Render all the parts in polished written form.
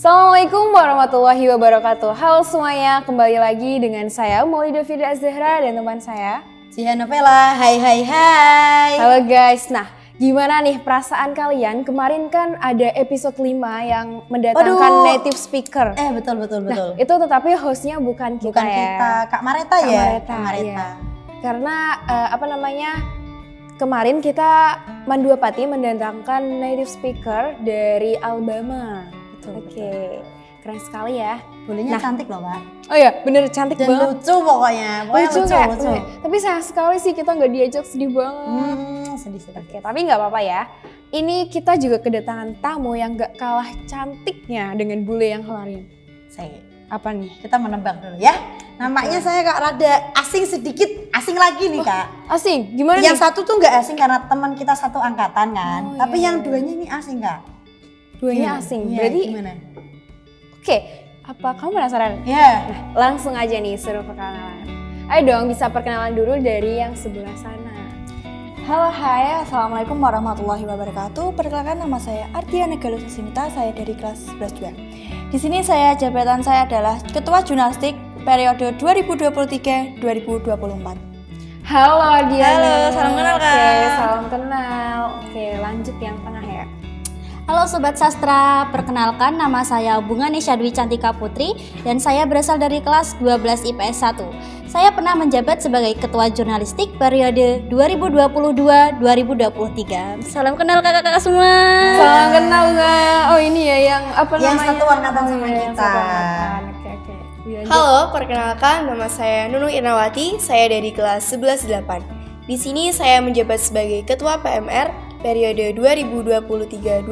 Assalamualaikum warahmatullahi wabarakatuh. Halo semuanya, kembali lagi dengan saya Maulida Firda Zahra dan teman saya Cia Novela. Hai. Halo guys, nah gimana nih perasaan kalian? Kemarin kan ada episode 5 yang mendatangkan native speaker. Betul. Nah, itu tetapi hostnya bukan kita Kak Mareta ya? Kak Mareta. Karena kemarin kita Manduapati mendatangkan native speaker dari Alabama. Oke, keren sekali ya. Bolehnya cantik loh, Pak. Oh iya, bener cantik dan banget. Lucu pokoknya lucu. Tapi sayang sekali sih kita nggak diajak, sedih banget. Sedih. Oke, tapi nggak apa-apa ya. Ini kita juga kedatangan tamu yang nggak kalah cantiknya dengan bule yang kemarin. Apa nih? Kita menebak dulu ya. Namanya saya Kak rada asing sedikit, asing lagi nih Kak. Asing? Gimana yang nih? Satu tuh nggak asing karena teman kita satu angkatan kan. Tapi yang duanya ini asing Kak. Duanya asing? Iya, berarti gimana? Oke, apa kamu penasaran? Iya. Nah, langsung aja nih suruh perkenalan. Ayo dong, bisa perkenalan dulu dari yang sebelah sana. Halo, hai, assalamualaikum warahmatullahi wabarakatuh. Perkenalkan, nama saya Ardiana Galuh Sasimita, saya dari kelas 11 2. Di sini jabatan saya adalah Ketua Jurnalistik periode 2023-2024. Halo Ardiana. Halo, salam kenal Kak. Oke, salam kenal. Oke, lanjut yang tengah ya. Halo Sobat Sastra, perkenalkan nama saya Bunga Nisyadwi Cantika Putri dan saya berasal dari kelas 12 IPS 1. Saya pernah menjabat sebagai Ketua Jurnalistik periode 2022-2023. Salam kenal kakak-kakak semua. Salam kenal Kak. Oh ini ya yang apa namanya? Yang satu angkatan sama kita. Oke. Halo, perkenalkan nama saya Nunung Irnawati, saya dari kelas 11-8. Di sini saya menjabat sebagai Ketua PMR periode 2023-2024.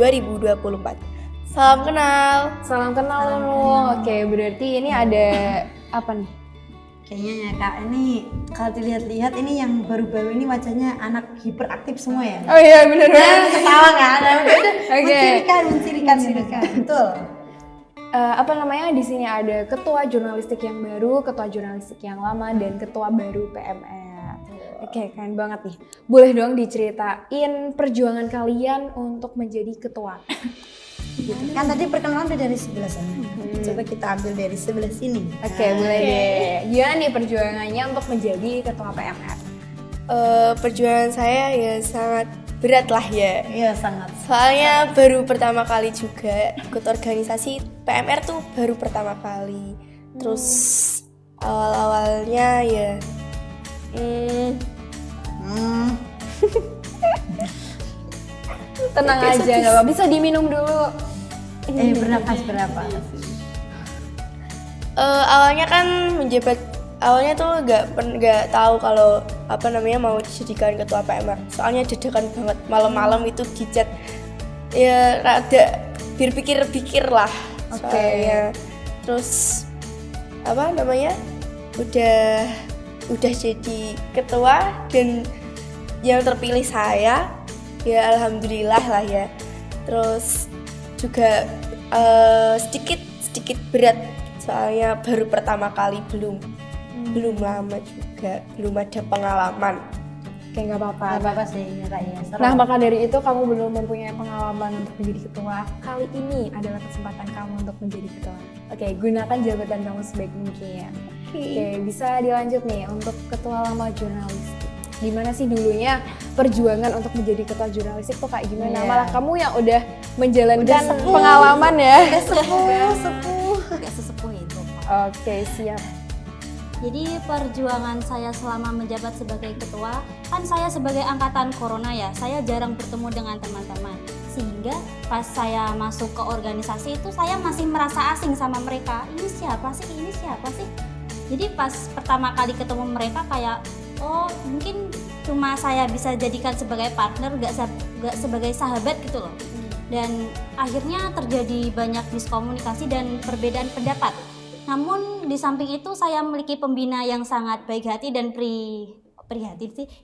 Salam kenal. Salam kenal Nunung. Oke, berarti ini ada apa nih? Kayaknya ya Kak, ini kalau dilihat-lihat ini yang baru-baru ini wajahnya anak hiperaktif semua ya. Oh iya benar banget. Ketawa kan? Oke. Mencirikan. Betul. Di sini ada ketua jurnalistik yang baru, ketua jurnalistik yang lama, dan ketua baru PMR. Oke, keren banget nih. Boleh dong diceritain perjuangan kalian untuk menjadi ketua? Kan tadi perkenalan udah dari sebelah sana. Coba kita ambil dari sebelah sini. Oke, boleh deh. Gimana nih perjuangannya untuk menjadi ketua PMR? Perjuangan saya ya sangat berat lah ya. Iya, sangat. Soalnya baru pertama kali juga ikut organisasi PMR tuh baru pertama kali. Terus awal-awalnya ya Tenang aja, nggak apa-apa. Bisa diminum dulu. Bernapas. Awalnya kan awalnya tuh nggak tahu kalau mau dijadikan ketua PMR. Soalnya dadakan banget, malam-malam itu di chat. Ya rada berpikir-pikir lah. Soalnya terus udah jadi ketua dan yang terpilih saya, ya alhamdulillah lah ya. Terus juga sedikit berat soalnya baru pertama kali, belum lama juga, belum ada pengalaman. Oke, nggak apa-apa. Gak apa-apa sih, ya. Nah, maka dari itu kamu belum mempunyai pengalaman untuk menjadi ketua. Kali ini adalah kesempatan kamu untuk menjadi ketua. Oke, gunakan jabatan kamu sebaik mungkin. Oke, bisa dilanjut nih untuk ketua lama jurnalistik. Gimana sih dulunya perjuangan untuk menjadi ketua jurnalistik tuh kayak gimana? Yeah. Malah kamu yang udah menjalankan pengalaman ya. Gak sesepuh itu. Oke, siap. Jadi perjuangan saya selama menjabat sebagai ketua, kan saya sebagai angkatan corona ya, saya jarang bertemu dengan teman-teman. Sehingga pas saya masuk ke organisasi itu saya masih merasa asing sama mereka. Ini siapa sih? Jadi pas pertama kali ketemu mereka kayak, oh mungkin cuma saya bisa jadikan sebagai partner, gak sebagai sahabat gitu loh. Dan akhirnya terjadi banyak miskomunikasi dan perbedaan pendapat. Namun di samping itu saya memiliki pembina yang sangat baik hati dan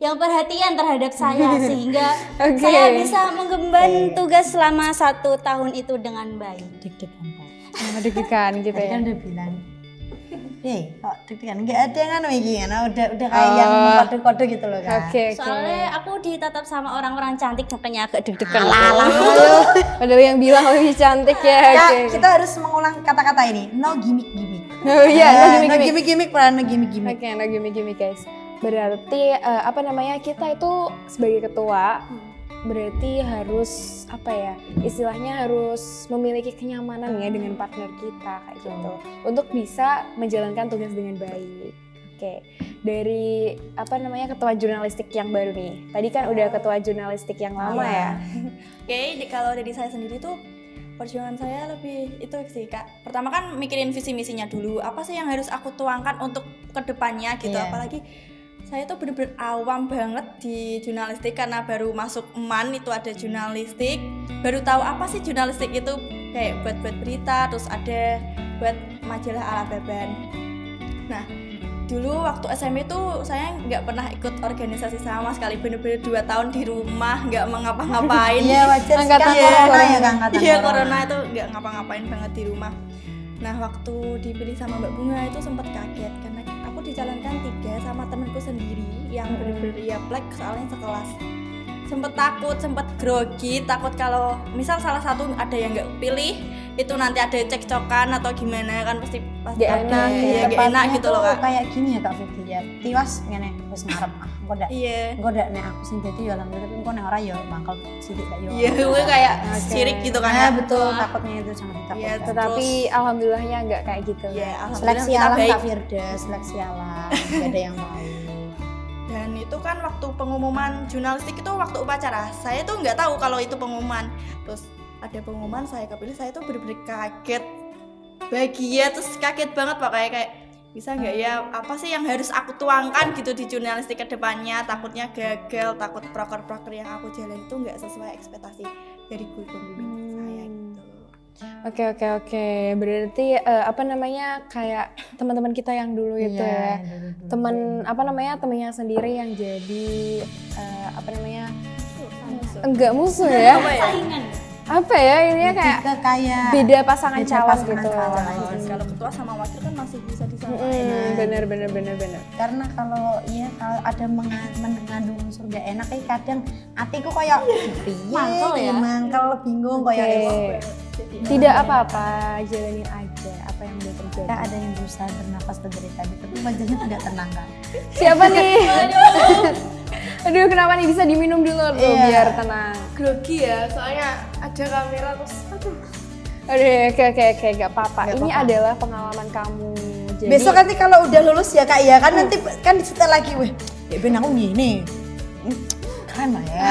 yang perhatian terhadap saya sehingga saya bisa mengemban tugas selama 1 tahun itu dengan baik. Deg-degan Pak. Deg-degan gitu ya. Kan udah bilang. kok deg-degan nggak ada yang anu iki kan udah kayak yang kode-kode gitu loh kan. Oke. Soalnya aku ditatap sama orang-orang cantik makanya agak deg-degan. Padahal yang bilang lebih cantik ya. Ya, Oke. kita harus mengulang kata-kata ini. No gimmick-gimmick. Oh iya, no gimmick-gimmick. No gimmick-gimmick, pernah no gimmick-gimmick. Oke, no gimmick-gimmick guys. Berarti apa namanya, kita itu sebagai ketua berarti harus apa ya, istilahnya harus memiliki kenyamanan ya dengan partner kita kayak gitu untuk bisa menjalankan tugas dengan baik. Oke, dari apa namanya ketua jurnalistik yang baru nih, tadi kan udah ketua jurnalistik yang lama ya. Oke, kalau dari saya sendiri tuh perjuangan saya lebih itu sih Kak. Pertama kan mikirin visi misinya dulu. Apa sih yang harus aku tuangkan untuk kedepannya gitu. Iya. Apalagi saya tuh bener-bener awam banget di jurnalistik karena baru masuk MAN itu ada jurnalistik. Baru tahu apa sih jurnalistik itu, kayak buat berita, terus ada buat majalah ala Baban. Nah, dulu waktu SMP tuh saya nggak pernah ikut organisasi sama sekali, bener-bener 2 tahun di rumah nggak mengapa-ngapain. Iya wajar sih Angkatan kan corona ya kan angkatan Iya, corona itu nggak ngapa-ngapain banget di rumah. Nah, waktu dipilih sama Mbak Bunga itu sempat kaget karena aku dicalonkan 3 sama temanku sendiri yang bener-bener ya plek soalnya sekelas. Sempet takut, sempet grogi, takut kalau misal salah satu ada yang nggak pilih itu nanti ada cekcokan atau gimana kan pasti Gak enak, ya, gak enak gitu loh Kak. Kayak gini ya Kak Fitri ya. Tiwas ngene wis ngarep engko ndak. Iya. Engko ndak nek aku sing dadi ya alhamdulillah tapi engko nek ora ya mangkel sithik tak yo. Iya, gue kayak sirik gitu kan Nah, ya. betul takutnya itu sangat Iya, ditakutkan. Tetapi alhamdulillahnya nggak kayak gitu. Iya, alhamdulillah Seleksi kita alam baik. Kak Firda, seleksi alam. Gak ada yang mau. Dan itu kan waktu pengumuman jurnalistik itu waktu upacara. Saya tuh nggak tahu kalau itu pengumuman. Terus ada pengumuman saya kepilih, saya tuh bener-bener kaget, bahagia, terus kaget banget Pak kayak bisa nggak ya, apa sih yang harus aku tuangkan gitu di jurnalistik ke depannya. Takutnya gagal, takut proker-proker yang aku jalan itu nggak sesuai ekspektasi dari guru pembimbing saya gitu. Oke. Berarti apa namanya kayak teman-teman kita yang dulu itu ya. Teman apa namanya temennya sendiri yang jadi apa namanya enggak musuh ya. Saingan. Apa ya ininya kayak Lebih ke kayak beda pasangan beda calon pasangan gitu. calon. Kalau ketua sama wakil kan masih bisa disamain. Bener. karena kalau ada mengandung unsur gak enak kadang hatiku kayak piye Mangkel ya? mangkel bingung kayak Oke. Tidak apa-apa, jalanin aja apa yang udah terjadi. ada yang berusaha bernafas dari tadi tapi wajahnya tidak tenang kan. Siapa nih? Aduh, kenapa nih, bisa diminum dulu tuh Iya. biar tenang. Grogi ya, soalnya ada kamera terus aduh. Aduh, oke, gak apa-apa. Gak Ini apa-apa. adalah pengalaman kamu. Jadi, Besok nanti kalau udah lulus ya Kak ya kan nanti kan disetel lagi weh. Ya ben aku gini. Keren lah ya.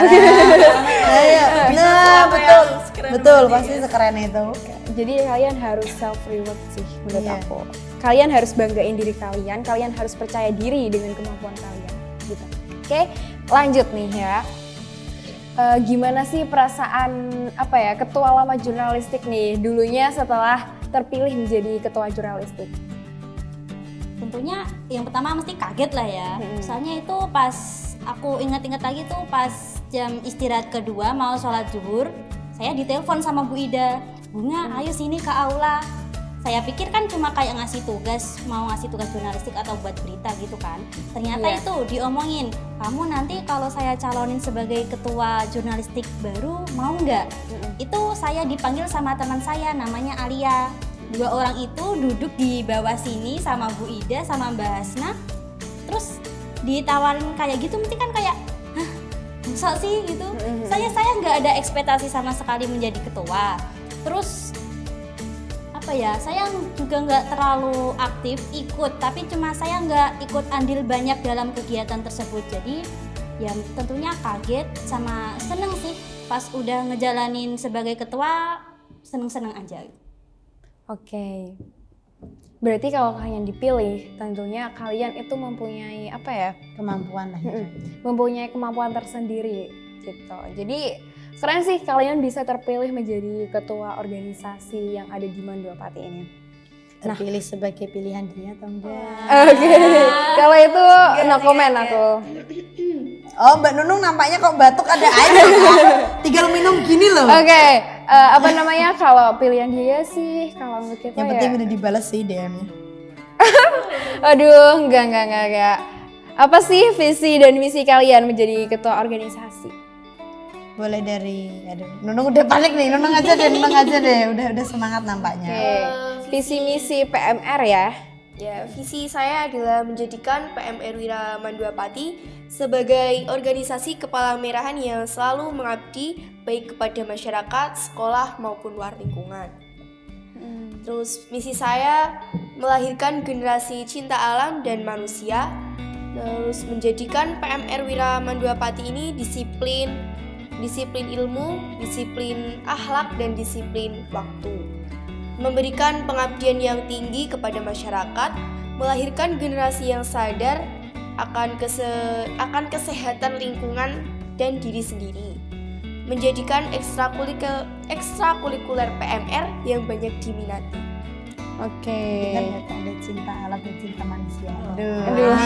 Nah, betul. Betul, pasti sekeren itu. jadi kalian harus self reward sih menurut Iya. aku. Kalian harus banggain diri kalian harus percaya diri dengan kemampuan kalian gitu. Oke, lanjut nih ya. Gimana sih perasaan apa ya ketua lama jurnalistik nih dulunya setelah terpilih menjadi ketua jurnalistik? Tentunya yang pertama mesti kaget lah ya. Soalnya itu pas aku ingat-ingat lagi tuh pas jam istirahat kedua mau sholat zuhur, saya ditelepon sama Bu Ida. Bunga, ayo sini ke aula. Saya pikir kan cuma kayak ngasih tugas, mau ngasih tugas jurnalistik atau buat berita gitu kan. Ternyata Iya. itu diomongin, kamu nanti kalau saya calonin sebagai ketua jurnalistik baru mau nggak? Itu saya dipanggil sama teman saya namanya Alia. 2 orang itu duduk di bawah sini sama Bu Ida sama Mbak Hasna. Terus ditawarin kayak gitu, mesti kan kayak, hah, masa sih gitu? Saya nggak ada ekspektasi sama sekali menjadi ketua. Terus apa ya, saya juga nggak terlalu aktif ikut, tapi cuma saya nggak ikut andil banyak dalam kegiatan tersebut. Jadi ya tentunya kaget sama seneng sih pas udah ngejalanin sebagai ketua, seneng-seneng aja. Oke. Berarti kalau kalian dipilih, tentunya kalian itu mempunyai apa ya? Kemampuan lah. Mempunyai kemampuan tersendiri gitu. Jadi keren sih kalian bisa terpilih menjadi ketua organisasi yang ada di Mandopati ini. Terpilih sebagai pilihan dia atau enggak? Oke. Kalau itu no comment aku. Oh, Mbak Nunung nampaknya kok batuk ada air. Tinggal minum gini loh. Oke, apa namanya kalau pilihan dia sih kalau menurut kita Yang ya. penting udah dibalas sih DM-nya. Aduh, enggak. Apa sih visi dan misi kalian menjadi ketua organisasi? Boleh dari, aduh, Nunung udah panik nih, Nunung aja deh, udah semangat nampaknya. Oke, visi misi PMR ya. Ya, visi saya adalah menjadikan PMR Wira Mandua Pati sebagai organisasi kepala merahan yang selalu mengabdi baik kepada masyarakat, sekolah maupun luar lingkungan. Terus misi saya melahirkan generasi cinta alam dan manusia. Terus menjadikan PMR Wira Mandua Pati ini disiplin ilmu, disiplin akhlak dan disiplin waktu. Memberikan pengabdian yang tinggi kepada masyarakat, melahirkan generasi yang sadar akan kesehatan lingkungan dan diri sendiri. Menjadikan ekstrakurikuler PMR yang banyak diminati. Oke. Kan ada cinta alam dan cinta manusia. Aduh.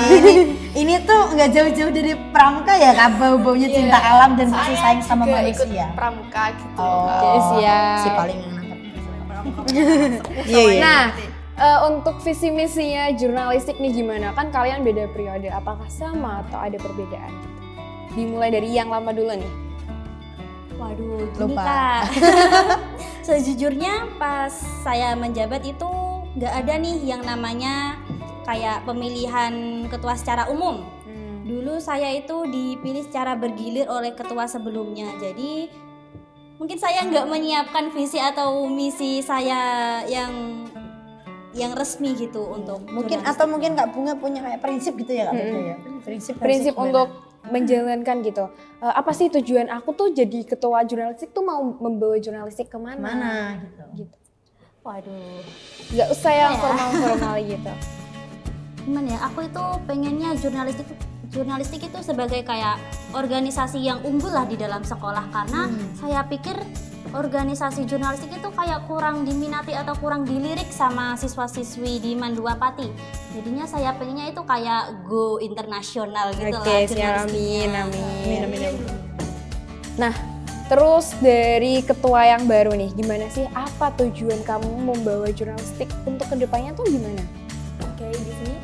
Ini tuh nggak jauh-jauh dari pramuka ya, Kak, bau-baunya cinta alam dan kasih sayang sama juga manusia. ikut pramuka gitu. Oh, siap. si paling yang nangkep. Nah, untuk visi misinya jurnalistik nih gimana? Kan kalian beda periode, apakah sama atau ada perbedaan? Dimulai dari yang lama dulu nih. Waduh, gini Lupa. Kak. Sejujurnya pas saya menjabat itu nggak ada nih yang namanya kayak pemilihan ketua secara umum. Dulu saya itu dipilih secara bergilir oleh ketua sebelumnya. Jadi mungkin saya nggak menyiapkan visi atau misi saya yang resmi gitu untuk Mungkin jurnalistik. atau mungkin Kak Bunga punya kayak prinsip gitu ya, Kak Bunga ya. Prinsip gimana? untuk menjalankan gitu. Apa sih tujuan aku tuh jadi ketua jurnalistik tuh mau membawa jurnalistik kemana? mana gitu. Waduh, Gak usah yang Ya. formal-formal gitu. gimana ya? Aku itu pengennya jurnalistik itu sebagai kayak organisasi yang unggul lah di dalam sekolah, karena saya pikir organisasi jurnalistik itu kayak kurang diminati atau kurang dilirik sama siswa-siswi di Mandua Pati. Jadinya saya pengennya itu kayak go internasional gitu lah Oke, siap. jurnalistiknya. Amin. Nah, terus dari ketua yang baru nih, gimana sih? Apa tujuan kamu membawa jurnalistik untuk kedepannya tuh gimana? Oke, di sini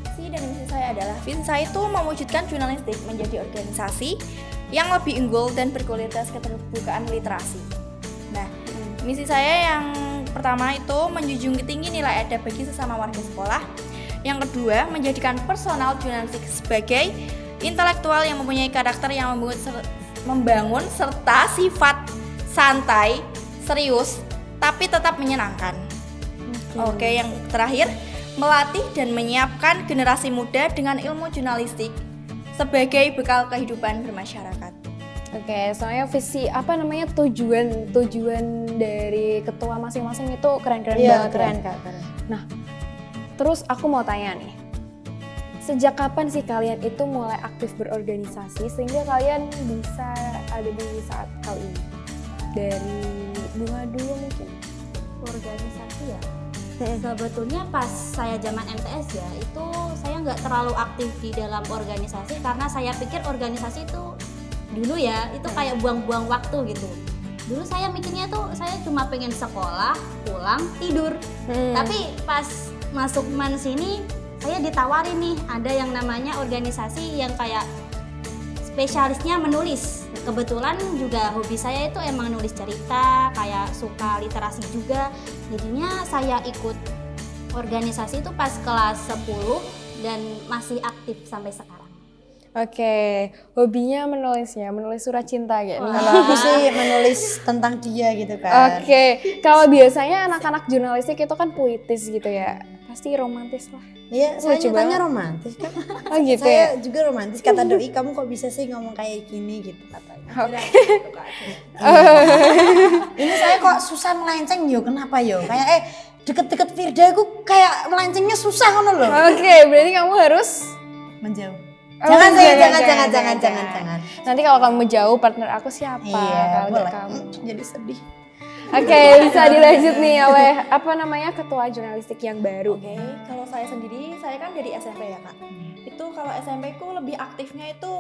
visi dan misi saya adalah visi saya itu mewujudkan jurnalistik menjadi organisasi yang lebih unggul dan berkualitas keterbukaan literasi. Nah, misi saya yang pertama itu menjunjung tinggi nilai adab bagi sesama warga sekolah. Yang kedua, menjadikan personal jurnalistik sebagai intelektual yang mempunyai karakter yang membangun serta sifat santai, serius, tapi tetap menyenangkan. Oke, yang terakhir, melatih dan menyiapkan generasi muda dengan ilmu jurnalistik sebagai bekal kehidupan bermasyarakat. Oke, soalnya visi tujuan dari ketua masing-masing itu keren-keren Iya, banget. keren, ya. Kak, keren. Nah, terus aku mau tanya nih, sejak kapan sih kalian itu mulai aktif berorganisasi sehingga kalian bisa ada di saat kali ini? Dari Bunga dulu mungkin. Organisasi ya. Sebetulnya pas saya zaman MTS ya, itu saya nggak terlalu aktif di dalam organisasi karena saya pikir organisasi itu dulu ya itu kayak buang-buang waktu gitu. Dulu saya mikirnya tuh saya cuma pengen sekolah, pulang, tidur. Tapi pas masuk MAN sini saya ditawarin nih ada yang namanya organisasi yang kayak spesialisnya menulis. Kebetulan juga hobi saya itu emang nulis cerita, kayak suka literasi juga. Jadinya saya ikut organisasi itu pas kelas 10 dan masih aktif sampai sekarang. Oke, hobinya menulis surat cinta gitu. Kalau aku sih menulis tentang dia gitu kan. Oke, kalau biasanya anak-anak jurnalistik itu kan puitis gitu ya, pasti romantis lah. Iya, saya Lucu nyatanya banget. romantis kan. Oh gitu Saya ya? juga romantis. Kata Doi, kamu kok bisa sih ngomong kayak gini gitu katanya. Ini saya kok susah melenceng yo, kenapa yo? Kayak deket-deket Firda aku kayak melencengnya susah kan loh. Oke, berarti kamu harus Menjauh. Oh, jangan. Nanti kalau kamu jauh, partner aku siapa? Iya, Kalau nggak boleh. kamu. Jadi sedih. Oke, bisa dilanjut nih oleh ketua jurnalistik yang baru. Oke, kalau saya sendiri, saya kan dari SMP ya Kak. Itu kalau SMP ku lebih aktifnya itu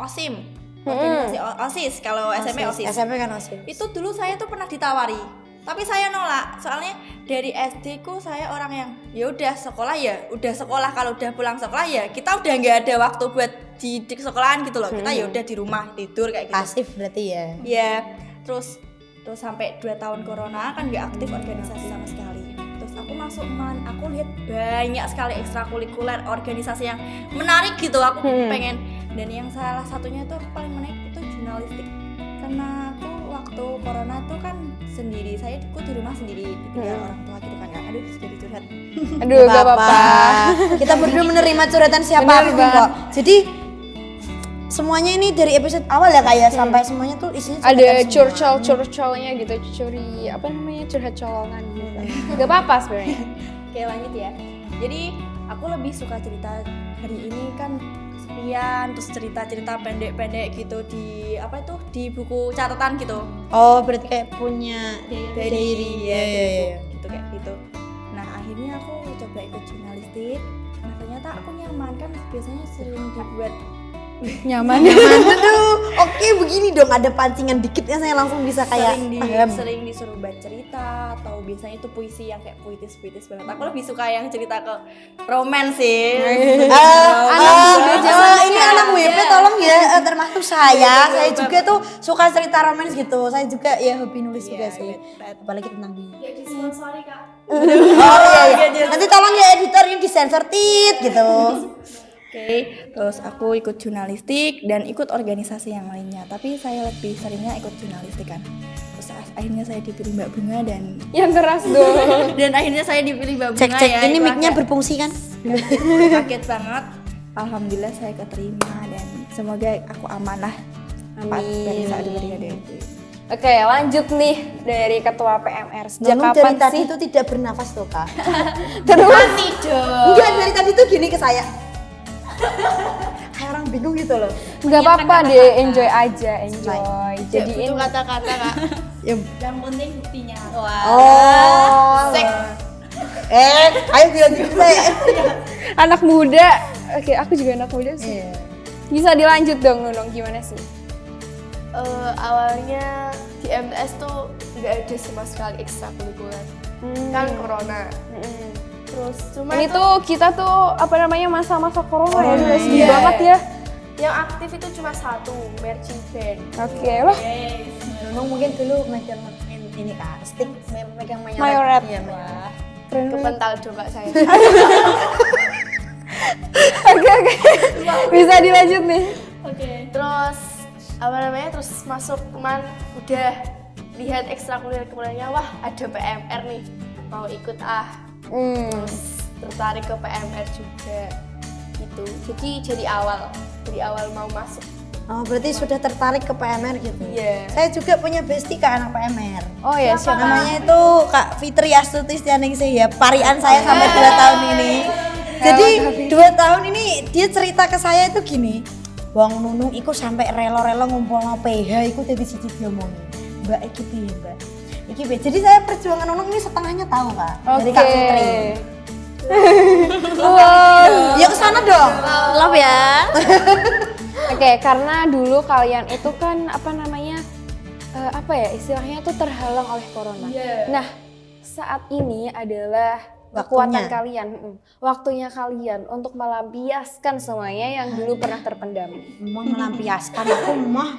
OSIM, organisasi OSIS. Kalau SMP OSIS. SMP kan OSIS. Itu dulu saya tuh pernah ditawari Tapi saya nolak, soalnya dari SD ku saya orang yang ya udah sekolah, kalau udah pulang sekolah ya kita udah nggak ada waktu buat di sekolahan gitu loh. Kita ya udah di rumah tidur kayak gitu. Pasif berarti ya. Ya, terus sampai 2 tahun corona kan nggak aktif organisasi sama sekali. Terus aku masuk aku lihat banyak sekali ekstrakurikuler organisasi yang menarik gitu. Aku pengen, dan yang salah satunya tuh paling menarik itu jurnalistik. Karena aku waktu corona tuh kan sendiri, aku di rumah sendiri ditinggal orang tua gitu kan. Aduh, jadi curhat. Aduh, gak apa-apa. Kita berdua menerima curhatan siapa Bener kok. Jadi semuanya ini dari episode awal ya kayak sampai semuanya tuh isinya Ada curhatan semua. curcol-curcolnya gitu, curhat colongan gitu. Gak apa-apa sebenarnya. Oke, lanjut ya. Jadi aku lebih suka cerita hari ini kan kesepian, terus cerita-cerita pendek-pendek gitu di di buku catatan gitu. Oh, berarti kayak punya Diary ya. gitu kayak gitu. Nah, akhirnya aku coba ikut jurnalistik. Nah, ternyata aku nyaman kan, biasanya sering dibuat Nyaman. Aduh, oke begini dong, ada pancingan dikit ya saya langsung bisa kayak paham. sering disuruh baca cerita, atau biasanya itu puisi yang kayak puitis banget. Aku lebih suka yang cerita ke romance sih. Ini anak WP tolong ya, termasuk saya juga tuh suka cerita romance gitu. Saya juga ya hobi nulis juga sih. Apalagi tentang dia. Ya disponsori Kak. Oh iya. Nanti tolong ya editor ini disensor tit gitu. Oke, terus aku ikut jurnalistik dan ikut organisasi yang lainnya. Tapi saya lebih seringnya ikut jurnalistik kan. Terus akhirnya saya dipilih Mbak Bunga dan Yang keras dong. akhirnya saya dipilih Mbak Bunga. Cek ya. ini Itu mic-nya agak berfungsi kan? kaget banget. Alhamdulillah saya keterima dan semoga aku amanah. Amin. Bisa diberikan. Oke, lanjut nih dari ketua PMR. Sejak Nunung kapan dari tadi sih? itu tidak bernafas tuh kak. Terus Enggak, dari tadi tuh gini ke saya. Kayak orang bingung gitu loh. nggak apa-apa deh, enjoy aja, enjoy. Jadiin Itu kata-kata Kak. Ya. Yang penting buktinya. Oh. Ayo bilang gitu saya. anak muda. Oke, aku juga anak muda sih. Iya. Bisa dilanjut dong, Nunung, gimana sih? Awalnya di MTS tuh nggak ada sama sekali ekstrakurikuler. Kan corona. Terus cuma Ini itu tuh kita tuh masa-masa corona ya, udah sedih iya. banget ya. yang aktif itu cuma satu, marching band. Oke, wah Nunung mungkin dulu megang ini kak, stick megang Mayoret. Iya, mayoret. keren banget. Kepental coba saya. Oke. Bisa dilanjut nih. Terus terus masuk teman udah lihat ekstrakurikulernya, wah ada PMR nih, mau ikut terus tertarik ke PMR juga gitu. Jadi awal mau masuk. Oh berarti sudah tertarik ke PMR gitu? Iya. Saya juga punya bestie kak anak PMR. Oh ya, siapa? Namanya itu Kak Fitri Astuti Stianingsih ya, parian saya sampai 2 tahun ini. Jadi 2 tahun ini dia cerita ke saya itu gini, Wong Nunung iku sampai relo-relo ngumpulno PH iku dadi siji diomongi. Mbak iki piye, Mbak? Iki piye? Jadi saya perjuangan Nunung ini setengahnya tahu Kak, dari Kak Fitri. Wow. Ya kesana dong. Love ya. Oke, karena dulu kalian itu kan istilahnya tuh terhalang oleh corona. Nah, saat ini adalah kekuatan kalian, waktunya kalian untuk melampiaskan semuanya yang dulu pernah terpendam. Mau melampiaskan aku mah.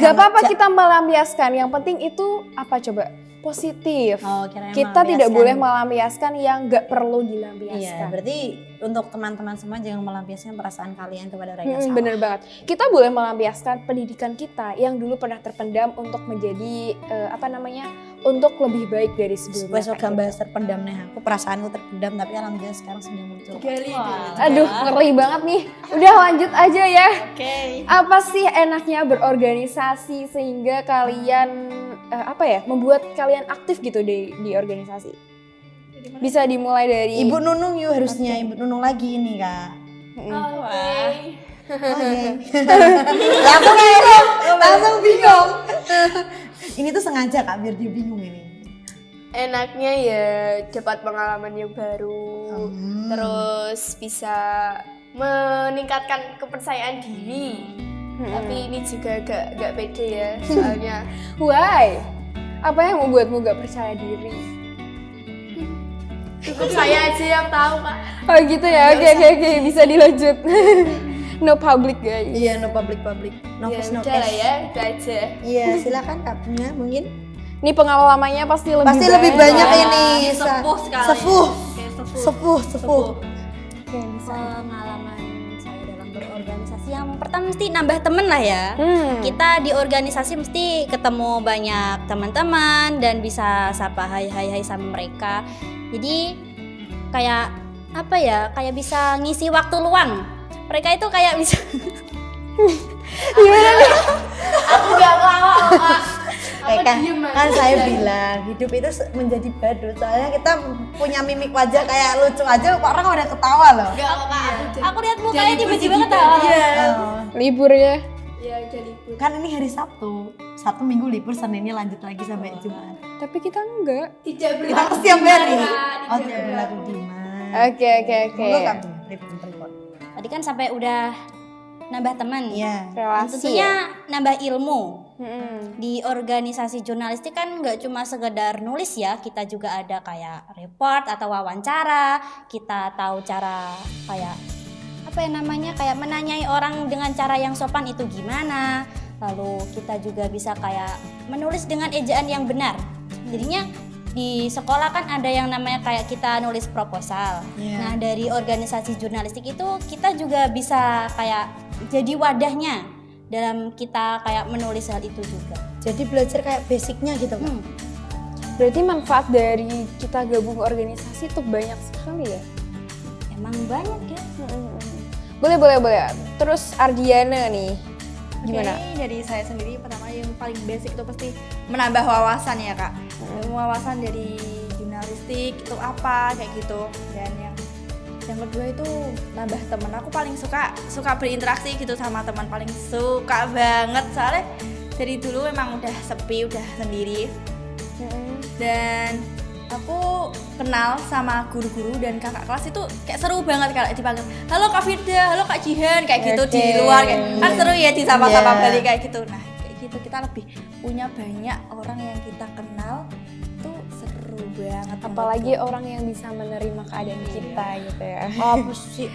Gak apa-apa kita melampiaskan, yang penting itu apa coba? Positif. Oh, kirain Kita tidak melampiaskan. boleh melampiaskan yang gak perlu Iya, dilampiaskan. berarti untuk teman-teman semua jangan melampiaskan perasaan kalian kepada orang yang salah. Bener banget. Kita boleh melampiaskan pendidikan kita yang dulu pernah terpendam untuk menjadi untuk lebih baik dari sebelumnya. Besok gambar terpendam nih, aku perasaanku terpendam tapi alhamdulillah sekarang sudah muncul. Aduh, ngeri banget nih. Udah lanjut aja ya. Oke. Apa sih enaknya berorganisasi sehingga kalian membuat kalian aktif gitu di organisasi? Bisa dimulai dari Ibu Nunung yuk harusnya, Ibu Nunung lagi ini kak. Langsung bingung. Ini tuh sengaja kak biar dia bingung ini. Enaknya ya dapat pengalaman yang baru, terus bisa meningkatkan kepercayaan diri. Tapi ini juga gak pede ya, soalnya why? Apa yang membuatmu gak percaya diri? Cukup saya aja yang tahu Kak. Oh gitu ya, oke, bisa dilanjut. No public guys. Iya, no public. No Ya, face, no udah lah case. ya, itu aja. Iya, silakan Kak Bunga mungkin. Ini pengalamannya pasti Lebih banyak ini. Sepuh sekali. Sepuh. Kayak Sepuh. Oke, bisa. Pengalaman saya dalam berorganisasi yang pertama mesti nambah temen lah ya. Kita Kita di organisasi mesti ketemu banyak teman-teman dan bisa sapa hai sama mereka. Jadi kayak apa ya? Kayak bisa ngisi waktu luang. Mereka itu kayak bisa Aku gak mau Kak. Kan saya bilang hidup itu menjadi badut. Soalnya kita punya mimik wajah kayak lucu aja, orang udah ketawa loh. Gak Kak, aku lihat mukanya tiba-tiba ketawa. Oh. libur ya. ya udah libur. Kan ini hari Sabtu Minggu libur, Seninnya lanjut lagi sampai Jumat. Tapi kita enggak. Tidak Kita berlaku setiap hari. Kak, Oh, tidak tidak berlaku demand. Oke. Monggo Kak Bunga, report. Tadi kan sampai udah nambah teman. Iya. Relasi. Tentunya nambah ilmu. Mm-mm. Di organisasi jurnalistik kan nggak cuma sekedar nulis ya, kita juga ada kayak report atau wawancara, kita tahu cara kayak apa ya namanya, kayak menanyai orang dengan cara yang sopan itu gimana, lalu kita juga bisa kayak menulis dengan ejaan yang benar. Jadinya di sekolah kan ada yang namanya kayak kita nulis proposal. Iya. Nah dari organisasi jurnalistik itu kita juga bisa kayak jadi wadahnya dalam kita kayak menulis hal itu juga. Jadi belajar kayak basicnya gitu Kak. Berarti manfaat dari kita gabung ke organisasi itu banyak sekali ya? Emang banyak ya. Boleh. Terus Ardiana nih, gimana? Oke, dari saya sendiri pertama yang paling basic itu pasti menambah wawasan ya Kak. Wawasan dari jurnalistik itu apa kayak gitu. Dan yang kedua itu nambah temen. Aku paling suka berinteraksi gitu sama teman, paling suka banget soalnya dari dulu memang udah sepi, udah sendiri. Dan aku kenal sama guru-guru dan kakak kelas itu kayak seru banget kalau dipanggil halo Kak Firda, halo Kak Jihan kayak gitu Oke. di luar kayak kan seru ya disapa-sapa Iya. balik kayak gitu. Nah kayak gitu kita lebih punya banyak orang yang kita kenal, itu seru banget. Apalagi orang yang bisa menerima keadaan kita gitu ya. Apa sih?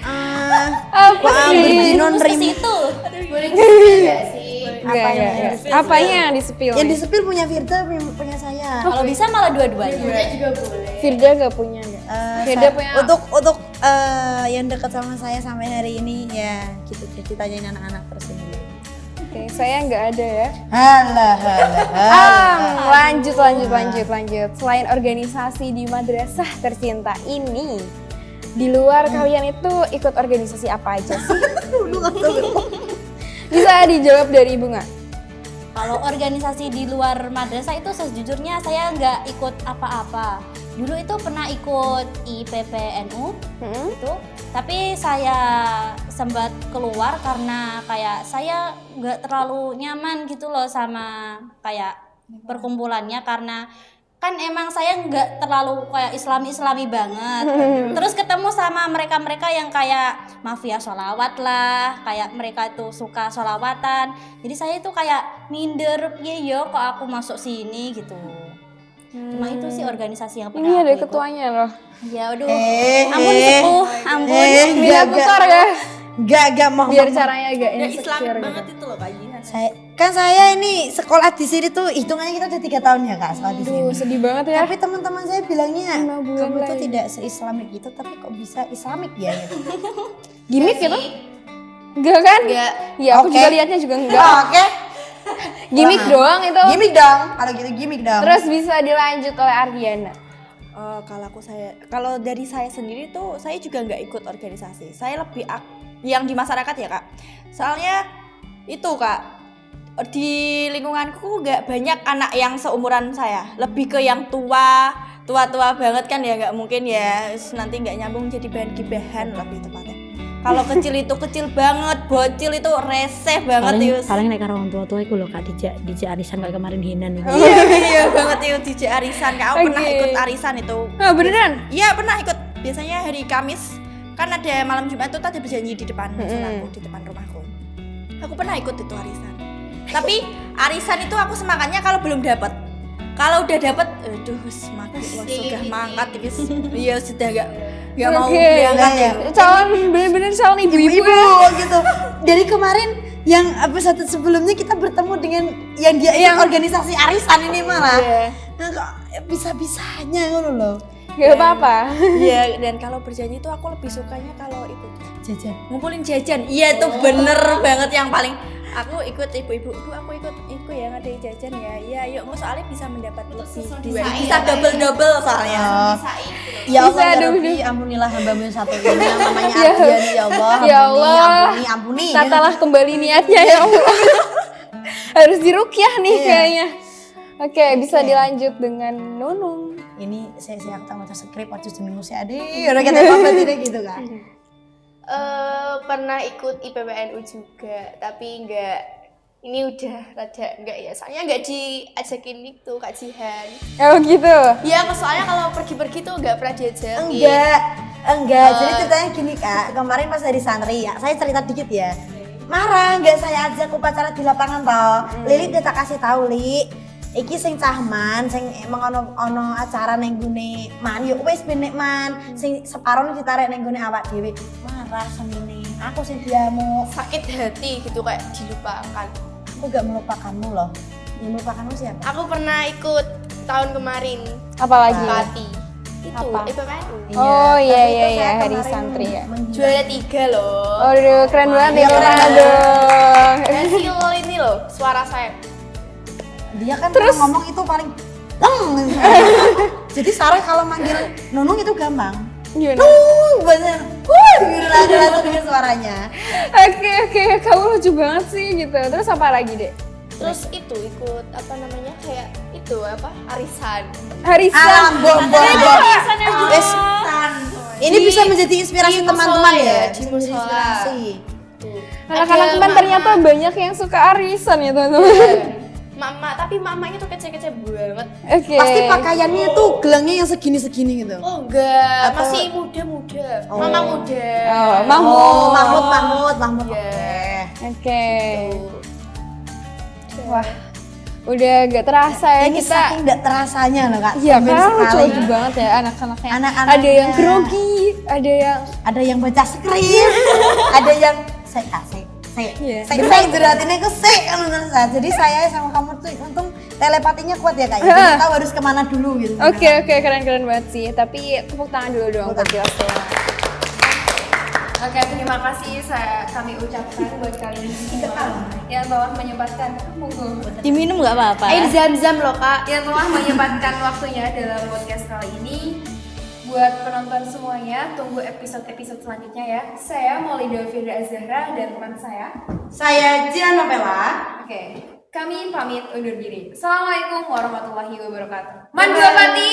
Apa Berbino Terus ke nerima. situ. Boleh disini gak sih? Enggak. Apanya yang di-spill? Yang disepil punya Firda, punya saya. Kalau bisa malah dua-duanya. Liburnya juga boleh. Firda gak punya enggak? Firda punya. Untuk yang dekat sama saya sampai hari ini ya gitu, jadi tanyain anak-anak terus ini. Oke, saya nggak ada ya. Halah. Lanjut. Selain organisasi di madrasah tercinta ini, di luar kalian itu ikut organisasi apa aja sih? Bisa dijawab dari Ibu nggak? Kalau organisasi di luar madrasah itu sejujurnya saya nggak ikut apa-apa. Dulu itu pernah ikut IPPNU itu, tapi saya sempat keluar karena kayak saya nggak terlalu nyaman gitu loh sama kayak perkumpulannya, karena kan emang saya nggak terlalu kayak islami banget. Terus ketemu sama mereka yang kayak mafia sholawat lah, kayak mereka itu suka sholawatan, jadi saya itu kayak minder, yo kok aku masuk sini gitu. Cuma itu sih organisasi yang pernah Ini ada aku ikut. ketuanya loh. Ya aduh, ampun sepuh, ampun. Minat besar ya. Enggak mau. Biar caranya agak Ya Islam insecure banget gitu. itu loh Kak Jihan. Saya ini sekolah di sini tuh hitungannya kita udah 3 tahun ya Kak sekolah di sini. Aduh, sedih banget ya. Tapi teman-teman saya bilangnya 5 bulan kamu tuh lagi. tidak se-islamik itu, tapi kok bisa islamik ya gitu. Gimik gitu? Enggak kan? Enggak. Ya aku Oke. juga liatnya juga enggak. Oke. Gimik doang itu. Gimik dong. Kalau gitu gimik dong. Terus bisa dilanjut oleh Ardiana. Kalau dari saya sendiri tuh saya juga nggak ikut organisasi. Saya lebih yang di masyarakat ya Kak. Soalnya itu Kak, di lingkunganku nggak banyak anak yang seumuran saya. Lebih ke yang tua banget kan ya, nggak mungkin ya nanti nggak nyambung jadi bahan gibahan lebih tepatnya. Kalau kecil itu kecil banget, bocil itu reseh banget Yus. paling nek karo wong tua-tua iku lho Kak dijak arisan kayak kemarin Hinan itu. Iya banget itu DJ arisan. Kak, aku pernah Oke. ikut arisan itu. Ah, beneran? Iya pernah ikut. Biasanya hari Kamis kan ada malam Jumat tuh tadi berjanji di depan musolahku, di depan rumahku. Aku pernah ikut itu arisan. Tapi arisan itu aku semangatnya kalau belum dapet. Kalau udah dapat, aduh semakin sudah mangkat wis. Iya sudah nggak mau Oke. berangkat ya. Calon bener-bener calon ibu-ibu. gitu. Dari kemarin yang episode sebelumnya kita bertemu dengan yang dia ikut organisasi arisan ini malah. Nah, kok bisa-bisanya ngono loh. Gak apa-apa. Iya, dan kalau berjanji itu aku lebih sukanya kalau itu Jajan. ngumpulin jajan. Iya itu bener banget yang paling aku ikut ibu-ibu, aku ikut ya ngadain jajan ya. Iya, yuk soalnya bisa mendapat lebih dua, bisa double soalnya. Ya Allah Bisa, ya aduh. Rabbi, ampunilah hamba-mu yang satu ini yang namanya Ardian ya Allah. Ya Allah. Ampuni. Tatalah kembali niatnya ya Allah. Harus dirukyah nih kayaknya. Oke, bisa dilanjut dengan Nunung. Ini saya ketemu skrip waktu seminggu saya ade. Udah kita apa tidak gitu kan. Pernah ikut IPPNU juga, tapi enggak. Ini udah rada enggak ya, soalnya enggak diajakin itu Kak Jihan. Oh gitu. Ya, soalnya kalau pergi-pergi tuh enggak pernah diajakin. Enggak. Jadi ceritanya gini Kak, kemarin pas dari santri ya, saya cerita dikit ya. Marah enggak saya ajak upacara di lapangan toh. Lili dia tak kasih tahu Li. Iki sing cahman, sing emang ono acara ning gone man, yuk wis benek man, sing separoh ditarik ning gone awak dhewe. Marah semene. Aku sing diamu, Sakit hati gitu kayak dilupakan. aku gak melupakanmu loh. Yang melupakanmu siapa? Aku pernah ikut tahun kemarin Apalagi? Pati. Itu Apa? IPPNU. Oh iya tapi iya itu iya saya hari kemarin santri ya. Juara 3 loh. Aduh keren banget Iya, itu keren. aduh. Hasil ini loh, suara saya. Dia kan kalau ngomong itu paling jadi Sarah kalau manggil Nunung itu gampang. Gimana? Bener. Gitu langsung dengan suaranya. Oke, kamu lucu banget sih gitu. Terus apa lagi deh? Terus itu ikut apa namanya kayak itu apa arisan. Harisan. Arisan yang Wes, ini bisa menjadi inspirasi di teman-teman musola ya. di Bisa menjadi musola. inspirasi. Anak-anak Ada teman ternyata banyak yang suka arisan ya teman-teman. Mama, tapi mamanya tuh kece-kece banget. Oke. Pasti pakaiannya tuh gelangnya yang segini-segini gitu. Oh enggak, Atau- masih muda-muda. Oh. Mama muda. Oh, Mahmud. Iya. Oke. Wah, udah gak terasa ya Ini kita. saking gak terasanya loh Kak. Iya Tumben kan sekali. lucu banget ya anak-anaknya. Anak-anaknya. Ada yang grogi, ada yang Ada yang baca skrip, ada yang Iya. saya jeratinnya ke kan bener Sa. Jadi saya sama kamu tuh untung telepatinya kuat ya Kak. Ya. Jadi tahu harus kemana dulu gitu. Oke, keren banget sih. Tapi tepuk tangan dulu dong buat Yosel. Oke, terima kasih kami ucapkan buat kalian semua yang telah menyempatkan Diminum nggak apa-apa. Air zam-zam loh kak. yang telah menyempatkan waktunya dalam podcast kali ini. Buat penonton semuanya, tunggu episode-episode selanjutnya ya. Saya Maulida Firda Azahra dan teman saya. Saya Jian Novela. Oke, kami pamit undur diri. Assalamualaikum warahmatullahi wabarakatuh. Mandua Pati.